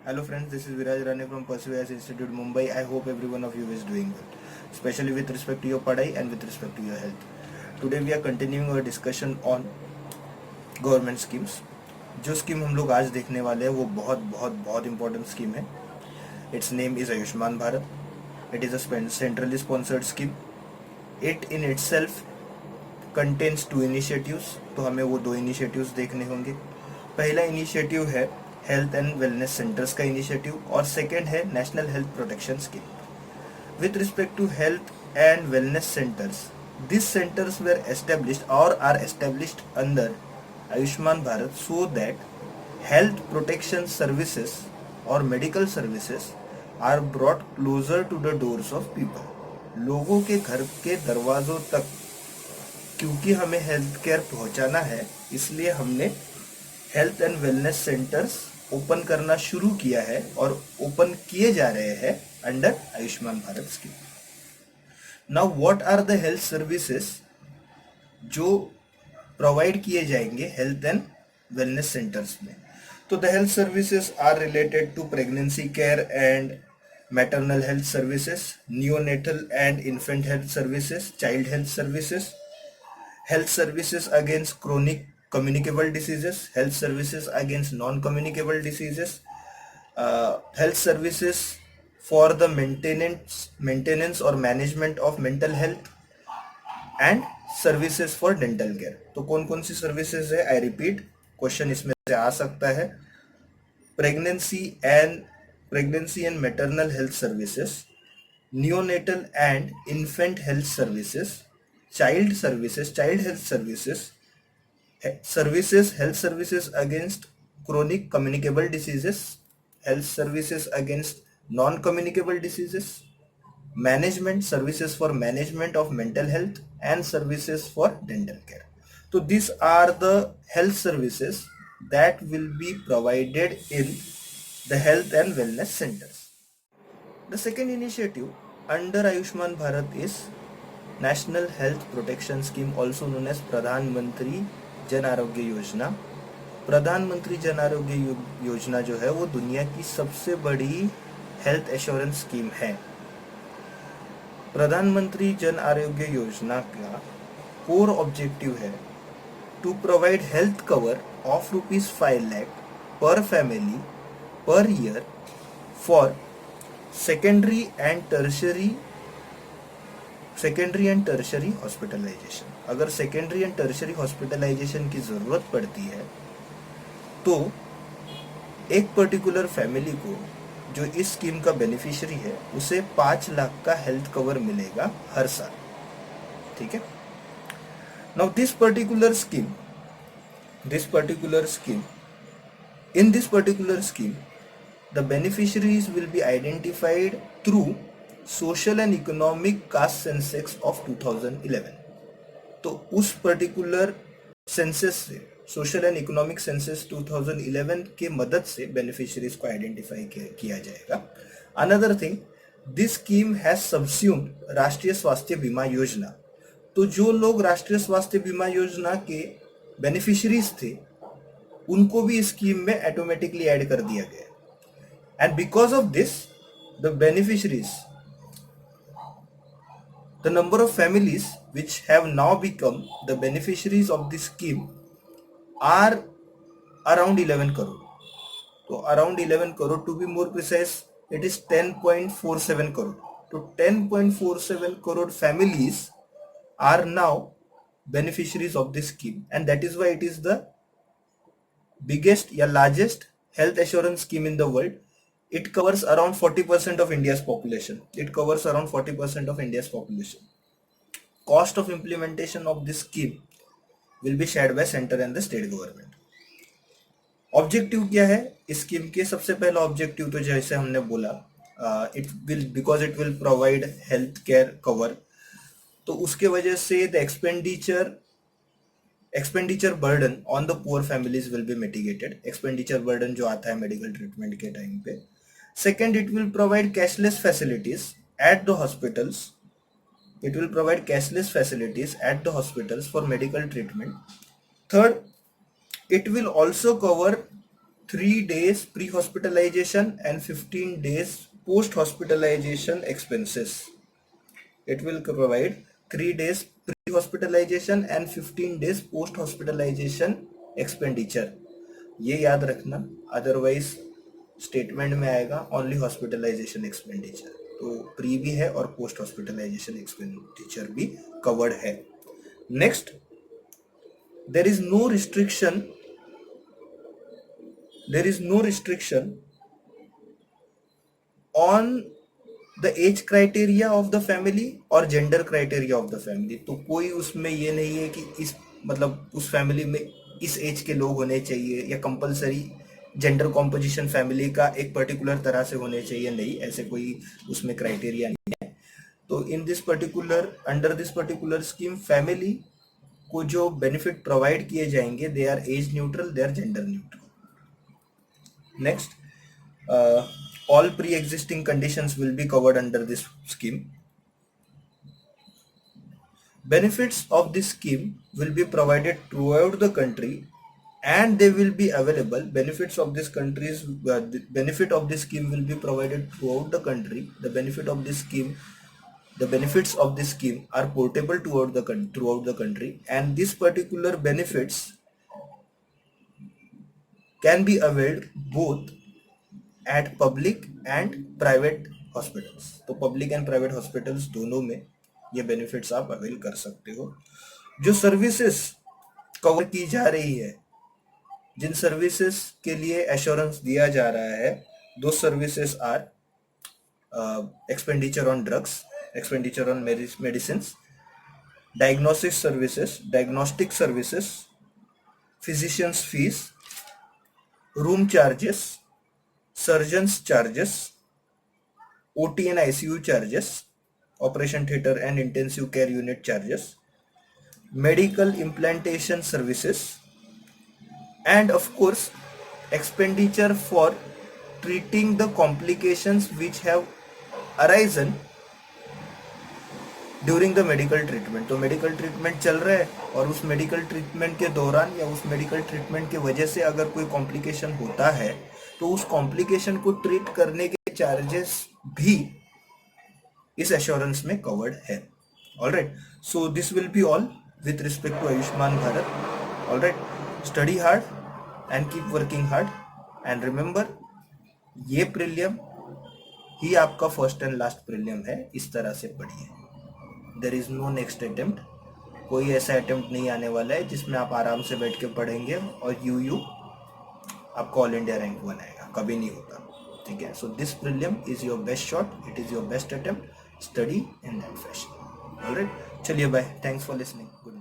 Hello friends, this is Viraj Rane from Perseverance Institute, Mumbai. I hope every one of you is doing well, especially with respect to your padai and with respect to your health. Today we are continuing our discussion on government schemes. जो scheme हम लोग आज देखने वाले हैं वो बहुत बहुत बहुत इंपॉर्टेंट स्कीम है. It's name is Ayushman Bharat. It is a centrally sponsored scheme. It in itself contains two initiatives. तो हमें वो दो इनिशिएटिव्स देखने होंगे. पहला इनिशिएटिव है हेल्थ एंड वेलनेस सेंटर्स का इनिशिएटिव और सेकेंड है national health protection scheme. With respect to health and wellness centres, this centres were established और are established under Ayushman Bharat so that health protection services और medical services are brought closer to the doors of people. लोगों के घर के दरवाजों तक, क्योंकि हमें हेल्थ केयर पहुंचाना है, इसलिए हमने health and wellness centres open करना शुरू किया है और ओपन किए जा रहे हैं under Ayushman Bharat scheme. Now what are the health services जो प्रोवाइड किए जाएंगे हेल्थ एंड वेलनेस सेंटर्स में? तो the health services are related to pregnancy care and maternal health services, neonatal and infant health services, child health services, health services against chronic communicable diseases, health services against non-communicable diseases, health services for the maintenance or management of mental health and services for dental care. तो कौन कौन सी services है? I repeat, question इसमें से आ सकता है. Pregnancy and maternal health services, neonatal and infant health services, child health services, health services against chronic communicable diseases, health services against non-communicable diseases, management services for management of mental health and services for dental care. So these are the health services that will be provided in the health and wellness centers. The second initiative under Ayushman Bharat is National Health Protection Scheme, also known as प्रधानमंत्री जन आरोग्य योजना. प्रधानमंत्री जन आरोग्य योजना जो है वो दुनिया की सबसे बड़ी हेल्थ एश्योरेंस स्कीम है. प्रधानमंत्री जन आरोग्य योजना का कोर ऑब्जेक्टिव है to provide health cover of ₹5 lakh per family per year for secondary and tertiary hospitalisation. अगर सेकेंडरी एंड टर्शरी हॉस्पिटलाइजेशन की जरूरत पड़ती है तो एक पर्टिकुलर फैमिली को जो इस स्कीम का बेनिफिशियरी है उसे 5 लाख का हेल्थ कवर मिलेगा हर साल. ठीक है. Now this particular scheme in this particular scheme the beneficiaries will be identified through social and economic caste census of 2011. तो उस पर्टिकुलर सेंसस से, सोशल एंड इकोनॉमिक सेंसस 2011 के मदद से बेनिफिशियरीज को आइडेंटिफाई किया जाएगा. Another thing, this scheme has subsumed Rashtriya Swasthya बीमा योजना. तो जो लोग राष्ट्रीय स्वास्थ्य बीमा योजना के बेनिफिशियरीज थे उनको भी इस स्कीम में ऑटोमेटिकली ऐड कर दिया गया. And because of this, the beneficiaries, the number of families which have now become the beneficiaries of this scheme are around 11 crore. So around 11 crore, to be more precise, it is 10.47 crore. So 10.47 crore families are now beneficiaries of this scheme, and that is why it is the biggest या largest health assurance scheme in the world. It covers around 40% of India's population. Cost of implementation of this scheme will be shared by center and the state government. Objective क्या है इस scheme के? सबसे पहला objective तो जैसे हमने बोला, because it will provide health care cover. तो उसके वजह से the expenditure burden on the poor families will be mitigated. Expenditure burden जो आता है मेडिकल ट्रीटमेंट के टाइम पे. Second, it will provide cashless facilities at the hospitals. For medical treatment. Third, it will also cover 3 days pre-hospitalization and 15 days post-hospitalization expenses. It will provide 3 days pre-hospitalization and 15 days post-hospitalization expenditure. ये याद रखना, otherwise statement में आएगा only hospitalisation expenditure, तो pre भी है और post hospitalisation expenditure भी कवर्ड है. Next, there is no restriction on the age criteria of the family और gender criteria of the family. तो कोई उसमें ये नहीं है कि इस मतलब उस फैमिली में इस एज के लोग होने चाहिए या कंपलसरी जेंडर कॉम्पोजिशन फैमिली का एक पर्टिकुलर तरह से होने चाहिए, नहीं, ऐसे कोई उसमें क्राइटेरिया नहीं है. तो in this particular under this particular scheme family को जो बेनिफिट प्रोवाइड किए जाएंगे they are age neutral, they are gender neutral. Next, all pre-existing conditions will be covered under this scheme. Benefits of this scheme will be provided throughout the country and they will be available. Benefits of this the benefit of this scheme will be provided throughout the country. The benefits of this scheme are portable throughout the country, and these particular benefits can be availed both at public and private hospitals. तो public and private hospitals दोनों में ये benefits आप avail कर सकते हो. जो services cover की जा रही है, जिन सर्विसेज के लिए एश्योरेंस दिया जा रहा है, दो services are expenditure on drugs, expenditure on medicines, diagnostic services, physicians fees, room charges, surgeons charges, OT and ICU charges, operation theatre and intensive care unit charges, medical implantation services, and of course expenditure for treating the complications which have arisen during the medical treatment. तो medical treatment चल रहा है और उस medical treatment के दौरान या उस मेडिकल ट्रीटमेंट की वजह से अगर कोई कॉम्प्लिकेशन होता है तो उस कॉम्प्लिकेशन को ट्रीट करने के चार्जेस भी इस एश्योरेंस में कवर्ड है. Alright, so this will be all with respect to Ayushman Bharat. Alright, study hard and keep working hard and remember, ये प्रीलियम ही आपका फर्स्ट एंड लास्ट प्रीलियम है. इस तरह से पढ़िए. There is no next attempt. कोई ऐसा अटेम्प्ट नहीं आने वाला है जिसमें आप आराम से बैठ के पढ़ेंगे और यू आपको ऑल इंडिया रैंक बनाएगा. कभी नहीं होता. ठीक है. So this prelim is your best shot, it is your best attempt. Study in that fashion. All right, चलिए bye. Thanks for listening. Good.